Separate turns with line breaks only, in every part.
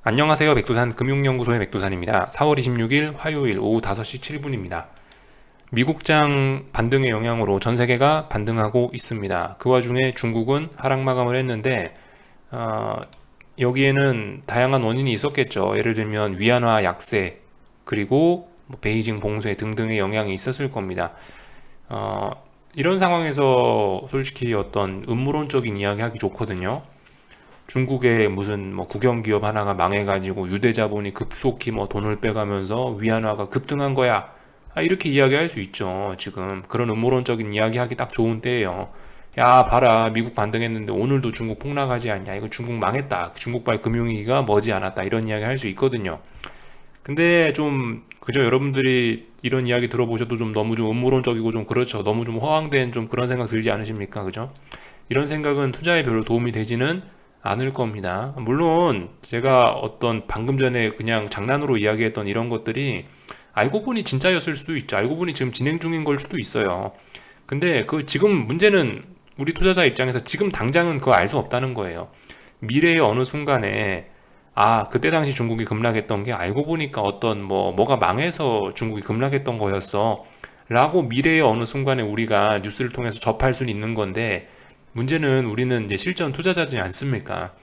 안녕하세요. 백두산 금융연구소의 백두산입니다. 4월 26일 화요일 오후 5시 7분입니다. 미국장 반등의 영향으로 전 세계가 반등하고 있습니다. 그 와중에 중국은 하락 마감을 했는데 여기에는 다양한 원인이 있었겠죠. 예를 들면 위안화 약세 그리고 베이징 봉쇄 등등의 영향이 있었을 겁니다. 이런 상황에서 솔직히 어떤 음모론적인 이야기 하기 좋거든요. 중국의 무슨 국영기업 하나가 망해가지고 유대자본이 급속히 돈을 빼가면서 위안화가 급등한 거야. 이렇게 이야기할 수 있죠. 지금 그런 음모론적인 이야기하기 딱 좋은 때예요. 야, 봐라, 미국 반등했는데 오늘도 중국 폭락하지 않냐? 이거 중국 망했다. 중국발 금융위기가 머지않았다. 이런 이야기 할 수 있거든요. 근데 좀 그죠? 여러분들이 이런 이야기 들어보셔도 좀 너무 좀 음모론적이고 좀 그렇죠. 너무 좀 허황된 좀 그런 생각 들지 않으십니까? 그죠? 이런 생각은 투자에 별로 도움이 되지는 않을 겁니다. 물론 제가 어떤 방금 전에 그냥 장난으로 이야기했던 이런 것들이 알고 보니 진짜였을 수도 있죠. 알고 보니 지금 진행 중인 걸 수도 있어요. 근데 그 지금 문제는 우리 투자자 입장에서 지금 당장은 그거 알 수 없다는 거예요. 미래의 어느 순간에 그때 당시 중국이 급락했던 게 알고 보니까 어떤 뭐가 망해서 중국이 급락했던 거였어. 라고 미래의 어느 순간에 우리가 뉴스를 통해서 접할 수는 있는 건데 문제는 우리는 이제 실전 투자자지 않습니까?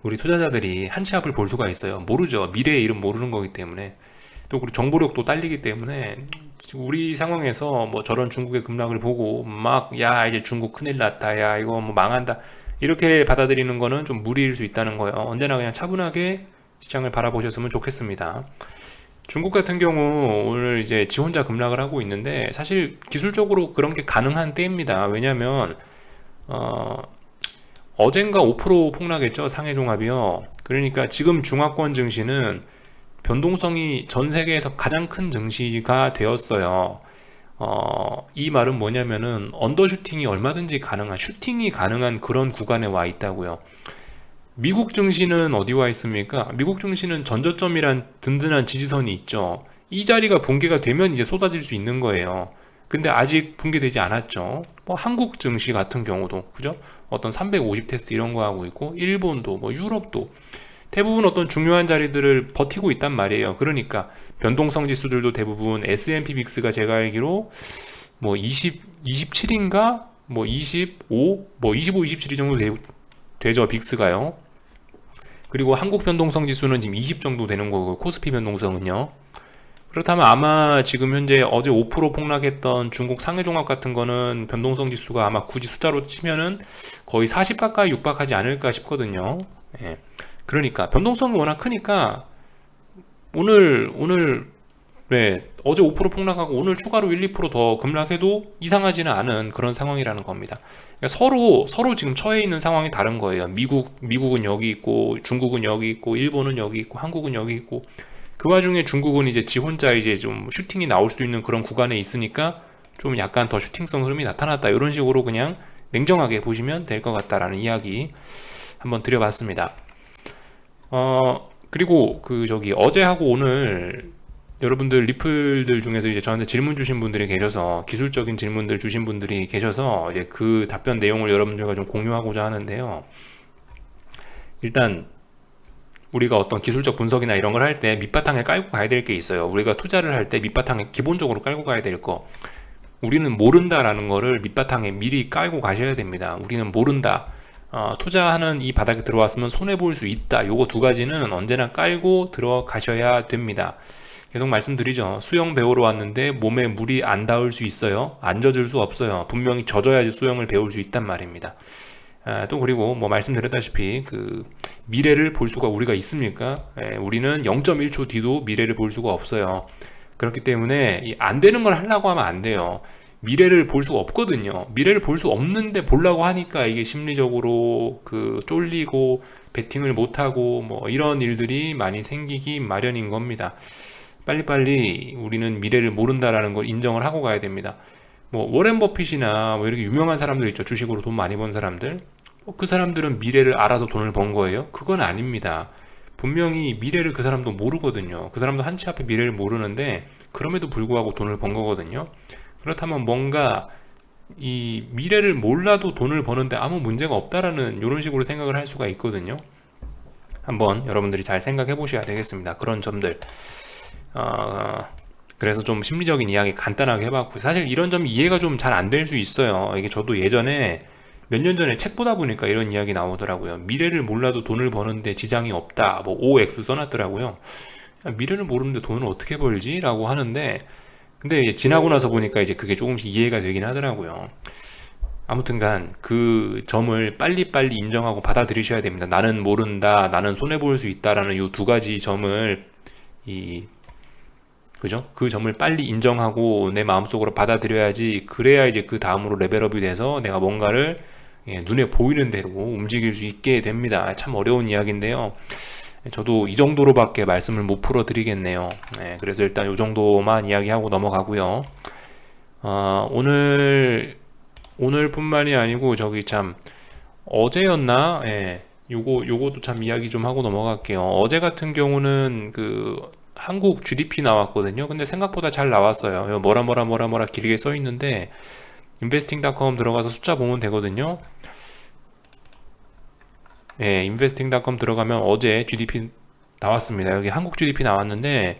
우리 투자자들이 한 치 앞을 볼 수가 있어요. 모르죠. 미래의 일은 모르는 거기 때문에. 또 그리고 정보력도 딸리기 때문에 지금 우리 상황에서 저런 중국의 급락을 보고 막 야 이제 중국 큰일 났다 야 이거 망한다 이렇게 받아들이는 거는 좀 무리일 수 있다는 거예요. 언제나 그냥 차분하게 시장을 바라보셨으면 좋겠습니다. 중국 같은 경우 오늘 이제 지 혼자 급락을 하고 있는데 사실 기술적으로 그런 게 가능한 때입니다. 왜냐하면 어젠가 5% 폭락했죠. 상해종합이요. 그러니까 지금 중화권 증시는 변동성이 전 세계에서 가장 큰 증시가 되었어요. 이 말은 뭐냐면은 언더슈팅이 얼마든지 가능한 슈팅이 가능한 그런 구간에 와 있다고요. 미국 증시는 어디 와 있습니까? 미국 증시는 전저점이란 든든한 지지선이 있죠. 이 자리가 붕괴가 되면 이제 쏟아질 수 있는 거예요. 근데 아직 붕괴되지 않았죠. 한국 증시 같은 경우도 그죠? 어떤 350 테스트 이런 거 하고 있고 일본도 유럽도 대부분 어떤 중요한 자리들을 버티고 있단 말이에요. 그러니까 변동성 지수들도 대부분 S&P 빅스가 제가 알기로 27인가 25, 25, 27이 정도 되죠. 빅스가요. 그리고 한국 변동성 지수는 지금 20 정도 되는 거고 코스피 변동성은요. 그렇다면 아마 지금 현재 어제 5% 폭락했던 중국 상해종합 같은 거는 변동성 지수가 아마 굳이 숫자로 치면은 거의 40 가까이 육박하지 않을까 싶거든요. 예. 그러니까 변동성이 워낙 크니까 오늘 네, 어제 5% 폭락하고 오늘 추가로 1, 2%더 급락해도 이상하지는 않은 그런 상황이라는 겁니다. 그러니까 서로 지금 처해 있는 상황이 다른 거예요. 미국은 여기 있고 중국은 여기 있고 일본은 여기 있고 한국은 여기 있고 그 와중에 중국은 이제 지 혼자 이제 좀 슈팅이 나올 수 있는 그런 구간에 있으니까 좀 약간 더 슈팅성 흐름이 나타났다. 이런 식으로 그냥 냉정하게 보시면 될 것 같다라는 이야기 한번 드려봤습니다. 그리고 어제하고 오늘 여러분들 리플들 중에서 이제 저한테 질문 주신 분들이 계셔서 기술적인 질문들 주신 분들이 계셔서 이제 그 답변 내용을 여러분들과 좀 공유하고자 하는데요. 일단 우리가 어떤 기술적 분석이나 이런 걸 할 때 밑바탕에 깔고 가야 될 게 있어요. 우리가 투자를 할 때 밑바탕에 기본적으로 깔고 가야 될 거. 우리는 모른다라는 거를 밑바탕에 미리 깔고 가셔야 됩니다. 우리는 모른다. 투자하는 이 바닥에 들어왔으면 손해볼 수 있다. 요거 두 가지는 언제나 깔고 들어가셔야 됩니다. 계속 말씀드리죠. 수영 배우러 왔는데 몸에 물이 안 닿을 수 있어요. 안 젖을 수 없어요. 분명히 젖어야지 수영을 배울 수 있단 말입니다. 또 그리고 말씀드렸다시피 미래를 볼 수가 우리가 있습니까? 우리는 0.1초 뒤도 미래를 볼 수가 없어요. 그렇기 때문에 안 되는 걸 하려고 하면 안 돼요. 미래를 볼 수가 없거든요. 미래를 볼 수 없는데 보려고 하니까 이게 심리적으로 쫄리고 베팅을 못하고 이런 일들이 많이 생기기 마련인 겁니다. 빨리빨리 우리는 미래를 모른다라는 걸 인정을 하고 가야 됩니다. 워렌 버핏이나 이렇게 유명한 사람들 있죠. 주식으로 돈 많이 번 사람들. 그 사람들은 미래를 알아서 돈을 번 거예요? 그건 아닙니다. 분명히 미래를 그 사람도 모르거든요. 그 사람도 한치 앞에 미래를 모르는데 그럼에도 불구하고 돈을 번 거거든요. 그렇다면 뭔가 이 미래를 몰라도 돈을 버는데 아무 문제가 없다라는 이런 식으로 생각을 할 수가 있거든요. 한번 여러분들이 잘 생각해 보셔야 되겠습니다. 그런 점들. 어, 그래서 좀 심리적인 이야기 간단하게 해봤고요. 사실 이런 점 이해가 좀 잘 안 될 수 있어요. 이게 저도 예전에 몇 년 전에 책 보다 보니까 이런 이야기 나오더라고요. 미래를 몰라도 돈을 버는데 지장이 없다. 뭐 OX 써놨더라고요. 야, 미래를 모르는데 돈을 어떻게 벌지? 라고 하는데, 근데 지나고 나서 보니까 이제 그게 조금씩 이해가 되긴 하더라고요. 아무튼간 그 점을 빨리빨리 인정하고 받아들이셔야 됩니다. 나는 모른다, 나는 손해볼 수 있다라는 이 두 가지 점을 이 그죠? 그 점을 빨리 인정하고 내 마음속으로 받아들여야지. 그래야 이제 그 다음으로 레벨업이 돼서 내가 뭔가를 눈에 보이는 대로 움직일 수 있게 됩니다. 참 어려운 이야기인데요. 저도 이 정도로밖에 말씀을 못 풀어 드리겠네요. 그래서 일단 이 정도만 이야기하고 넘어가고요. 오늘뿐만이 아니고 저기 참 어제였나? 요것도 참 이야기 좀 하고 넘어갈게요. 어제 같은 경우는 그 한국 GDP 나왔거든요. 근데 생각보다 잘 나왔어요. 뭐라 길게 써 있는데 investing.com 들어가서 숫자 보면 되거든요. investing.com 들어가면 어제 GDP 나왔습니다. 여기 한국 GDP 나왔는데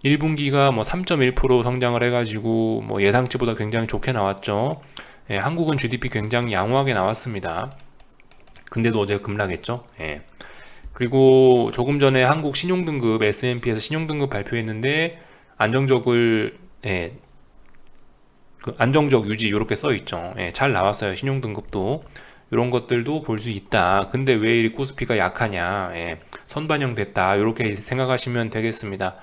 1분기가 뭐 3.1% 성장을 해가지고 뭐 예상치보다 굉장히 좋게 나왔죠. 한국은 GDP 굉장히 양호하게 나왔습니다. 근데도 어제 급락했죠. 그리고 조금 전에 한국 신용등급 S&P에서 신용등급 발표했는데 안정적을 그 안정적 유지 이렇게 써 있죠. 잘 나왔어요. 신용등급도 이런 것들도 볼 수 있다. 근데 왜 이 코스피가 약하냐? 선반영 됐다. 이렇게 생각하시면 되겠습니다.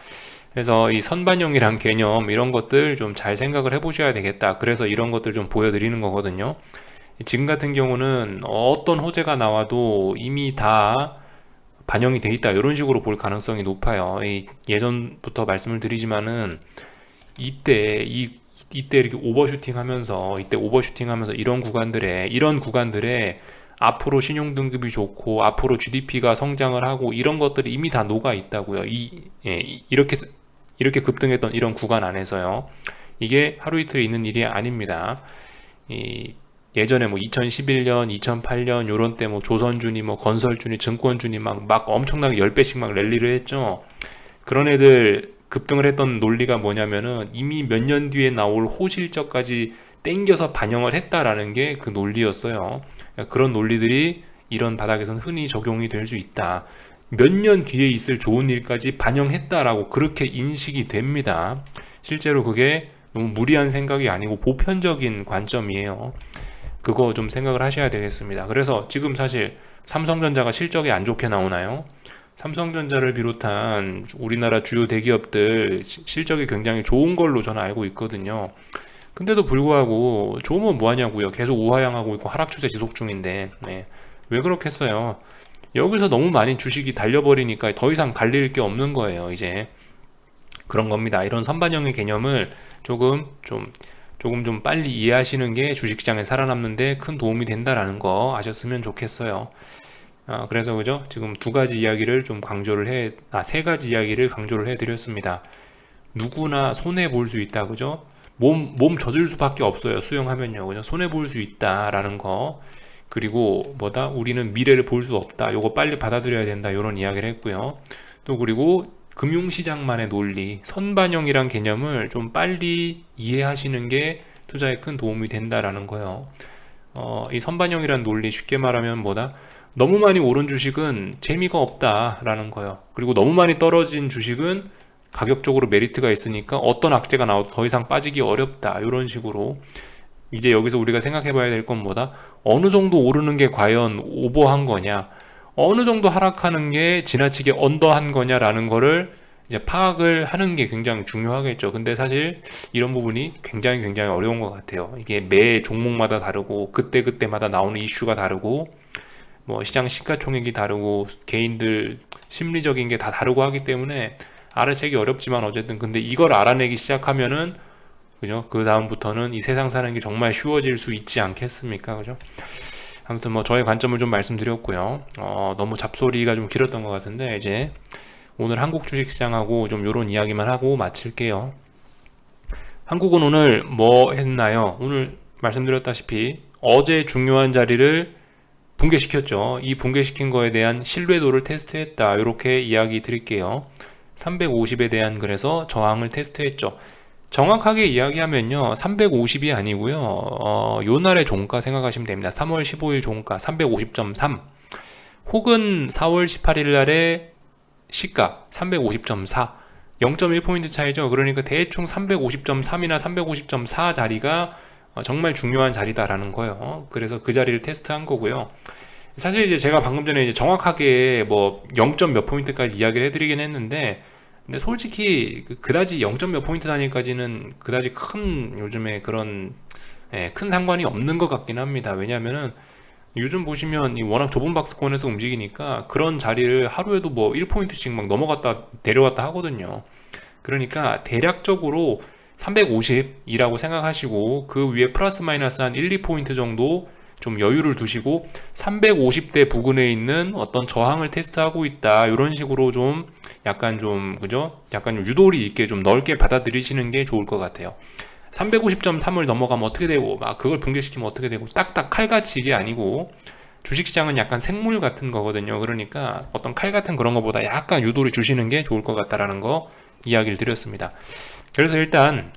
그래서 이 선반영이란 개념 이런 것들 좀 잘 생각을 해보셔야 되겠다. 그래서 이런 것들 좀 보여드리는 거거든요. 지금 같은 경우는 어떤 호재가 나와도 이미 다 반영이 돼 있다 이런 식으로 볼 가능성이 높아요. 예전부터 말씀을 드리지만은 이때 이렇게 오버슈팅 하면서 이런 구간들에 앞으로 신용등급이 좋고 앞으로 GDP가 성장을 하고 이런 것들이 이미 다 녹아 있다고요. 이렇게 급등했던 이런 구간 안에서요. 이게 하루 이틀에 있는 일이 아닙니다. 예전에 뭐 2011년, 2008년 요런 때 뭐 조선주니 뭐 건설주니 증권주니 막 엄청나게 10배씩 막 랠리를 했죠. 그런 애들 급등을 했던 논리가 뭐냐면은 이미 몇 년 뒤에 나올 호실적까지 땡겨서 반영을 했다라는 게 그 논리였어요. 그런 논리들이 이런 바닥에서는 흔히 적용이 될 수 있다. 몇 년 뒤에 있을 좋은 일까지 반영했다라고 그렇게 인식이 됩니다. 실제로 그게 너무 무리한 생각이 아니고 보편적인 관점이에요. 그거 좀 생각을 하셔야 되겠습니다. 그래서 지금 사실 삼성전자가 실적이 안 좋게 나오나요? 삼성전자를 비롯한 우리나라 주요 대기업들 실적이 굉장히 좋은 걸로 저는 알고 있거든요. 근데도 불구하고 좋으면 뭐하냐고요. 계속 우하향하고 있고 하락 추세 지속 중인데 왜 그렇겠어요? 여기서 너무 많이 주식이 달려버리니까 더 이상 달릴 게 없는 거예요. 이제 그런 겁니다. 이런 선반영의 개념을 조금 좀 빨리 이해하시는 게 주식시장에 살아남는데 큰 도움이 된다라는 거 아셨으면 좋겠어요. 그래서 그죠? 지금 세 가지 이야기를 강조를 해드렸습니다. 누구나 손해 볼 수 있다, 그죠? 몸 젖을 수밖에 없어요. 수영하면요, 그죠? 손해 볼 수 있다라는 거. 그리고 우리는 미래를 볼 수 없다. 요거 빨리 받아들여야 된다. 이런 이야기를 했고요. 또 그리고 금융시장만의 논리, 선반영이란 개념을 좀 빨리 이해하시는 게 투자에 큰 도움이 된다라는 거예요. 이 선반영이란 논리 쉽게 말하면 너무 많이 오른 주식은 재미가 없다라는 거예요. 그리고 너무 많이 떨어진 주식은 가격적으로 메리트가 있으니까 어떤 악재가 나와도 더 이상 빠지기 어렵다. 이런 식으로 이제 여기서 우리가 생각해 봐야 될 건 어느 정도 오르는 게 과연 오버한 거냐, 어느 정도 하락하는 게 지나치게 언더한 거냐라는 거를 이제 파악을 하는 게 굉장히 중요하겠죠. 근데 사실 이런 부분이 굉장히 어려운 것 같아요. 이게 매 종목마다 다르고 그때마다 나오는 이슈가 다르고 뭐 시장 시가총액이 다르고 개인들 심리적인 게 다 다르고 하기 때문에 알아채기 어렵지만 어쨌든 근데 이걸 알아내기 시작하면은 그죠? 그 다음부터는 이 세상 사는 게 정말 쉬워질 수 있지 않겠습니까? 그죠? 아무튼 뭐 저의 관점을 좀 말씀드렸고요. 너무 잡소리가 좀 길었던 것 같은데 이제 오늘 한국 주식시장하고 좀 요런 이야기만 하고 마칠게요. 한국은 오늘 뭐 했나요? 오늘 말씀드렸다시피 어제 중요한 자리를 붕괴시켰죠. 이 붕괴시킨 거에 대한 신뢰도를 테스트했다. 이렇게 이야기 드릴게요. 350에 대한 그래서 저항을 테스트했죠. 정확하게 이야기하면요, 350이 아니고요, 요 날의 종가 생각하시면 됩니다. 3월 15일 종가 350.3, 혹은 4월 18일 날의 시가 350.4, 0.1포인트 차이죠. 그러니까 대충 350.3이나 350.4 자리가 정말 중요한 자리다라는 거예요. 그래서 그 자리를 테스트한 거고요. 사실 이제 제가 방금 전에 이제 정확하게 뭐 0. 몇 포인트까지 이야기를 해드리긴 했는데, 근데 솔직히 그다지 0. 몇 포인트 단위까지는 그다지 큰 요즘에 그런 큰 상관이 없는 것 같긴 합니다. 왜냐하면은 요즘 보시면 이 워낙 좁은 박스권에서 움직이니까 그런 자리를 하루에도 뭐 1포인트씩 막 넘어갔다 내려갔다 하거든요. 그러니까 대략적으로 350이라고 생각하시고 그 위에 플러스 마이너스 한 1, 2포인트 정도 좀 여유를 두시고 350대 부근에 있는 어떤 저항을 테스트하고 있다, 이런 식으로 좀 약간 좀 그죠? 약간 유도리 있게 좀 넓게 받아들이시는 게 좋을 것 같아요. 350.3을 넘어가면 어떻게 되고 막 그걸 붕괴시키면 어떻게 되고 딱딱 칼같이 이게 아니고, 주식시장은 약간 생물 같은 거거든요. 그러니까 어떤 칼 같은 그런 거보다 약간 유도리 주시는 게 좋을 것 같다라는 거 이야기를 드렸습니다. 그래서 일단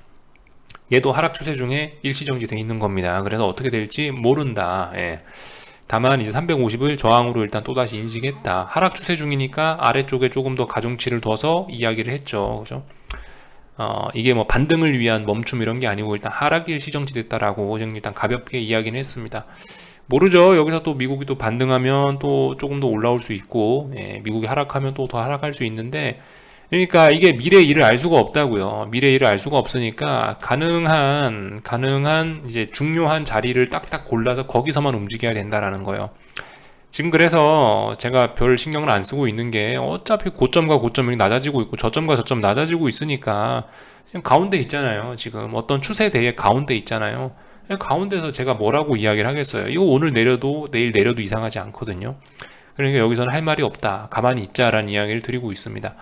얘도 하락 추세 중에 일시정지 돼 있는 겁니다. 그래서 어떻게 될지 모른다. 예. 다만 이제 350을 저항으로 일단 또다시 인식했다. 하락 추세 중이니까 아래쪽에 조금 더 가중치를 둬서 이야기를 했죠. 그죠? 이게 뭐 반등을 위한 멈춤 이런 게 아니고 일단 하락이 일시정지 됐다라고 일단 가볍게 이야기는 했습니다. 모르죠. 여기서 또 미국이 또 반등하면 또 조금 더 올라올 수 있고, 예, 미국이 하락하면 또 더 하락할 수 있는데, 그러니까 이게 미래 일을 알 수가 없다고요. 미래 일을 알 수가 없으니까 가능한 이제 중요한 자리를 딱딱 골라서 거기서만 움직여야 된다라는 거예요. 지금 그래서 제가 별 신경을 안 쓰고 있는 게 어차피 고점과 고점이 낮아지고 있고 저점과 저점 낮아지고 있으니까 그냥 가운데 있잖아요. 지금 어떤 추세대의 가운데 있잖아요. 가운데서 제가 뭐라고 이야기를 하겠어요. 이거 오늘 내려도 내일 내려도 이상하지 않거든요. 그러니까 여기서는 할 말이 없다, 가만히 있자라는 이야기를 드리고 있습니다.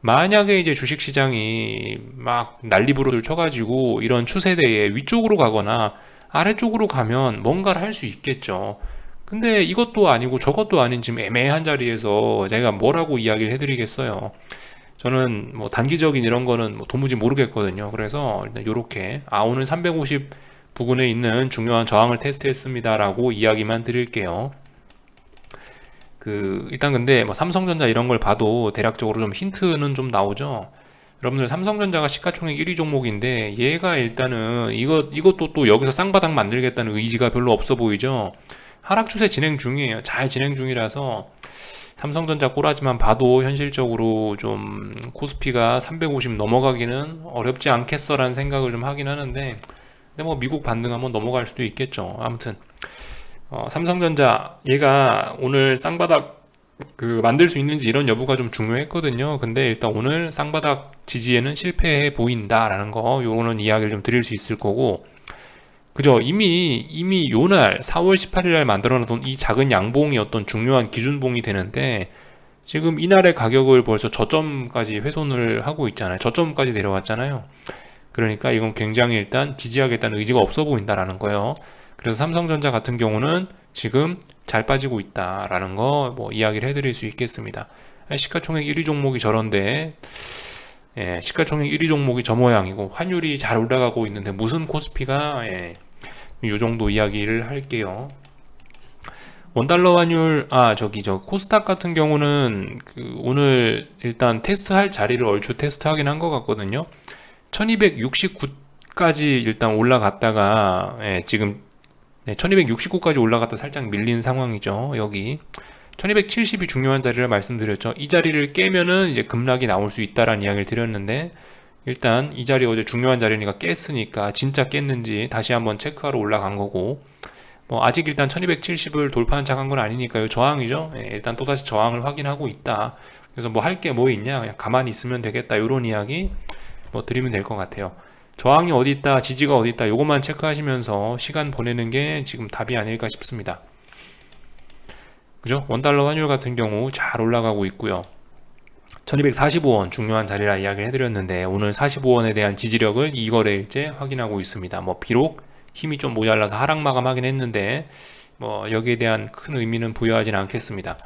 만약에 이제 주식시장이 막 난리부르를 쳐가지고 이런 추세대에 위쪽으로 가거나 아래쪽으로 가면 뭔가를 할 수 있겠죠. 근데 이것도 아니고 저것도 아닌 지금 애매한 자리에서 제가 뭐라고 이야기를 해드리겠어요. 저는 뭐 단기적인 이런 거는 뭐 도무지 모르겠거든요. 그래서 일단 요렇게 오늘 350 부근에 있는 중요한 저항을 테스트했습니다라고 이야기만 드릴게요. 일단 근데 뭐 삼성전자 이런 걸 봐도 대략적으로 좀 힌트는 좀 나오죠. 여러분들 삼성전자가 시가총액 1위 종목인데 얘가 일단은 이것도 또 여기서 쌍바닥 만들겠다는 의지가 별로 없어 보이죠. 하락 추세 진행 중이에요. 잘 진행 중이라서 삼성전자 꼬라지만 봐도 현실적으로 좀 코스피가 350 넘어가기는 어렵지 않겠어라는 생각을 좀 하긴 하는데, 근데 뭐 미국 반등하면 넘어갈 수도 있겠죠. 아무튼 삼성전자 얘가 오늘 쌍바닥 만들 수 있는지 이런 여부가 좀 중요했거든요. 근데 일단 오늘 쌍바닥 지지에는 실패해 보인다라는 거, 요거는 이야기를 좀 드릴 수 있을 거고, 그죠? 이미 요날 4월 18일 날 만들어놓은 이 작은 양봉이 어떤 중요한 기준봉이 되는데, 지금 이날의 가격을 벌써 저점까지 훼손을 하고 있잖아요. 저점까지 내려왔잖아요. 그러니까 이건 굉장히 일단 지지하겠다는 의지가 없어 보인다라는 거예요. 그래서 삼성전자 같은 경우는 지금 잘 빠지고 있다라는 거 뭐 이야기를 해드릴 수 있겠습니다. 시가총액 1위 종목이 저런데, 예, 시가총액 1위 종목이 저 모양이고 환율이 잘 올라가고 있는데 무슨 코스피가, 이 정도 이야기를 할게요. 원달러 환율, 저 코스닥 같은 경우는 오늘 일단 테스트할 자리를 얼추 테스트하긴 한 것 같거든요. 1269까지 일단 올라갔다가, 지금 1269까지 올라갔다 살짝 밀린 상황이죠. 여기 1270이 중요한 자리를 말씀드렸죠. 이 자리를 깨면은 이제 급락이 나올 수 있다라는 이야기를 드렸는데, 일단 이 자리 어제 중요한 자리니까 깼으니까 진짜 깼는지 다시 한번 체크하러 올라간 거고, 뭐 아직 일단 1270을 돌파한 척한 건 아니니까요. 저항이죠. 일단 또다시 저항을 확인하고 있다. 그래서 뭐 할 게 뭐 있냐, 그냥 가만히 있으면 되겠다, 이런 이야기 뭐 드리면 될 것 같아요. 저항이 어디 있다, 지지가 어디 있다, 요것만 체크하시면서 시간 보내는 게 지금 답이 아닐까 싶습니다. 그죠? 원달러 환율 같은 경우 잘 올라가고 있고요. 1245원 중요한 자리라 이야기를 해드렸는데, 오늘 45원에 대한 지지력을 2거래일째 확인하고 있습니다. 뭐 비록 힘이 좀 모자라서 하락 마감하긴 했는데, 뭐 여기에 대한 큰 의미는 부여하지는 않겠습니다.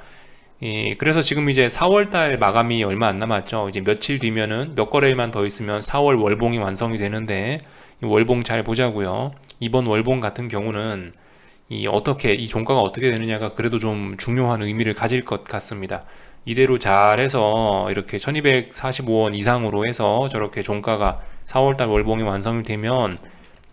그래서 지금 이제 4월달 마감이 얼마 안 남았죠. 이제 며칠 뒤면은 몇 거래일만 더 있으면 4월 월봉이 완성이 되는데, 이 월봉 잘 보자고요. 이번 월봉 같은 경우는 이 종가가 어떻게 되느냐가 그래도 좀 중요한 의미를 가질 것 같습니다. 이대로 잘해서 이렇게 1245원 이상으로 해서 저렇게 종가가 4월달 월봉이 완성이 되면,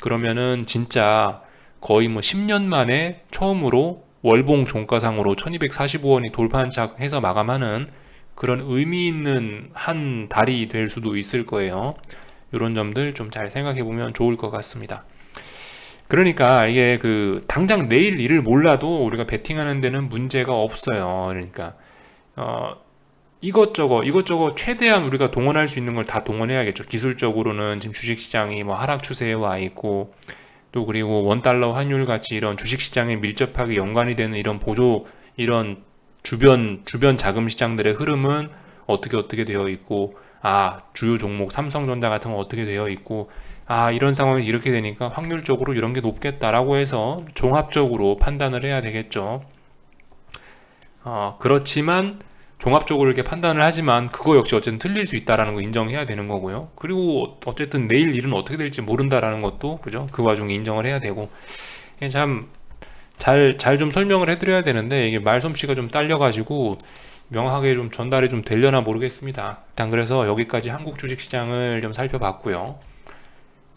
그러면은 진짜 거의 뭐 10년 만에 처음으로 월봉 종가상으로 1245원이 돌판착해서 마감하는 그런 의미 있는 한 달이 될 수도 있을 거예요. 이런 점들 좀 잘 생각해 보면 좋을 것 같습니다. 그러니까 이게 당장 내일 일을 몰라도 우리가 베팅하는 데는 문제가 없어요. 그러니까 이것저것 최대한 우리가 동원할 수 있는 걸 다 동원해야겠죠. 기술적으로는 지금 주식시장이 뭐 하락 추세에 와 있고, 또 그리고 원달러 환율 같이 이런 주식시장에 밀접하게 연관이 되는 이런 이런 주변 자금 시장들의 흐름은 어떻게 되어 있고, 주요 종목 삼성전자 같은 건 어떻게 되어 있고, 이런 상황에서 이렇게 되니까 확률적으로 이런 게 높겠다라고 해서 종합적으로 판단을 해야 되겠죠. 그렇지만 종합적으로 이렇게 판단을 하지만 그거 역시 어쨌든 틀릴 수 있다라는 거 인정해야 되는 거고요. 그리고 어쨌든 내일 일은 어떻게 될지 모른다라는 것도, 그죠? 그 와중에 인정을 해야 되고, 참 잘 좀 설명을 해드려야 되는데 이게 말솜씨가 좀 딸려가지고 명확하게 좀 전달이 좀 되려나 모르겠습니다. 일단 그래서 여기까지 한국 주식시장을 좀 살펴봤고요.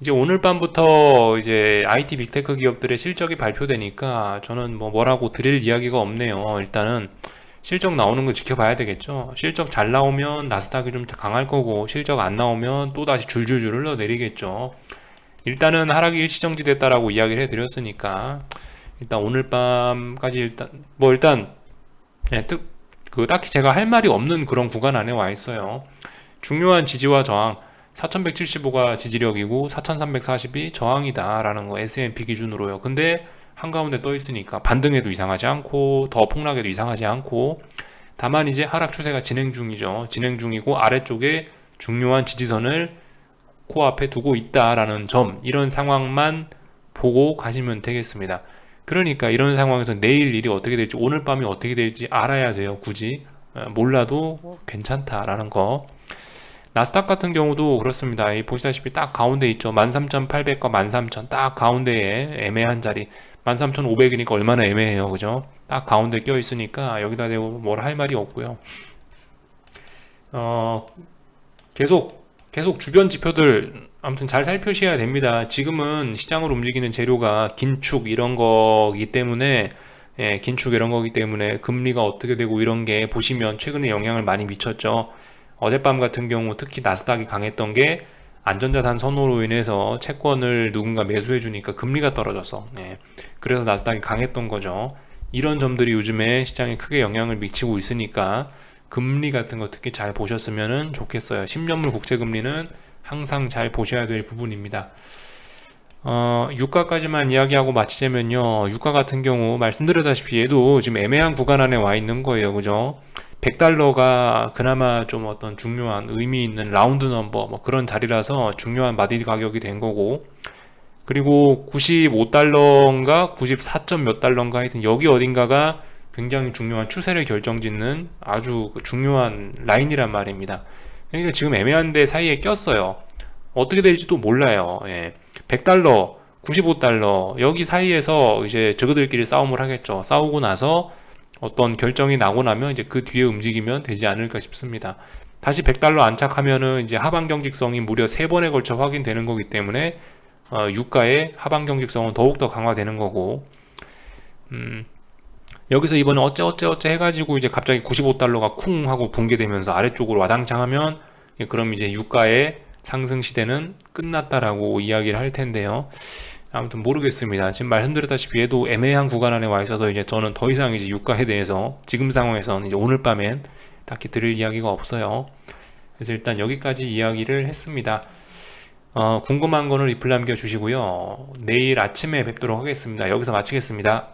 이제 오늘 밤부터 이제 IT 빅테크 기업들의 실적이 발표되니까 저는 뭐라고 드릴 이야기가 없네요. 일단은 실적 나오는 거 지켜봐야 되겠죠. 실적 잘 나오면 나스닥이 좀 강할 거고, 실적 안 나오면 또다시 줄줄줄 흘러내리겠죠. 일단은 하락이 일시정지됐다라고 이야기를 해드렸으니까 일단 오늘 밤까지 일단 예, 딱히 제가 할 말이 없는 그런 구간 안에 와 있어요. 중요한 지지와 저항 4175가 지지력이고 4340이 저항이다 라는 거, S&P 기준으로요. 근데 한가운데 떠 있으니까 반등해도 이상하지 않고 더 폭락해도 이상하지 않고, 다만 이제 하락 추세가 진행 중이죠. 진행 중이고 아래쪽에 중요한 지지선을 코앞에 두고 있다라는 점, 이런 상황만 보고 가시면 되겠습니다. 그러니까 이런 상황에서 내일 일이 어떻게 될지, 오늘 밤이 어떻게 될지 알아야 돼요. 굳이 몰라도 괜찮다라는 거. 나스닥 같은 경우도 그렇습니다. 보시다시피 딱 가운데 있죠. 13,800과 13,000 딱 가운데에 애매한 자리. 13,500이니까 얼마나 애매해요. 그죠? 딱 가운데 껴 있으니까 여기다 대고 뭘 할 말이 없고요. 계속 주변 지표들 아무튼 잘 살펴셔야 됩니다. 지금은 시장을 움직이는 재료가 긴축 이런 거기 때문에, 긴축 이런 거기 때문에 금리가 어떻게 되고 이런 게 보시면 최근에 영향을 많이 미쳤죠. 어젯밤 같은 경우 특히 나스닥이 강했던 게 안전자산 선호로 인해서 채권을 누군가 매수해 주니까 금리가 떨어져서, 그래서 나스닥이 강했던 거죠. 이런 점들이 요즘에 시장에 크게 영향을 미치고 있으니까 금리 같은 거 특히 잘 보셨으면 좋겠어요. 10년물 국채금리는 항상 잘 보셔야 될 부분입니다. 유가까지만 이야기하고 마치자면요, 유가 같은 경우 말씀드렸다시피 얘도 지금 애매한 구간 안에 와 있는 거예요. 그죠? 100달러가 그나마 좀 어떤 중요한 의미 있는 라운드 넘버 뭐 그런 자리라서 중요한 마디 가격이 된 거고, 그리고 95달러인가 94점 몇 달러인가 하여튼 여기 어딘가가 굉장히 중요한 추세를 결정짓는 아주 중요한 라인이란 말입니다. 그러니까 지금 애매한 데 사이에 꼈어요. 어떻게 될지도 몰라요. 100달러, 95달러 여기 사이에서 이제 저그들끼리 싸움을 하겠죠. 싸우고 나서 어떤 결정이 나고 나면 이제 그 뒤에 움직이면 되지 않을까 싶습니다. 다시 100달러 안착하면은 이제 하방 경직성이 무려 3번에 걸쳐 확인되는 거기 때문에 유가의 하방 경직성은 더욱더 강화되는 거고, 여기서 이번에 어째 해가지고 이제 갑자기 95달러가 쿵 하고 붕괴되면서 아래쪽으로 와당창 하면, 그럼 이제 유가의 상승 시대는 끝났다라고 이야기를 할 텐데요. 아무튼 모르겠습니다. 지금 말씀드렸다시피 얘도 애매한 구간 안에 와 있어서 이제 저는 더 이상 이제 유가에 대해서 지금 상황에서는 이제 오늘 밤엔 딱히 드릴 이야기가 없어요. 그래서 일단 여기까지 이야기를 했습니다. 궁금한 거는 리플 남겨주시고요. 내일 아침에 뵙도록 하겠습니다. 여기서 마치겠습니다.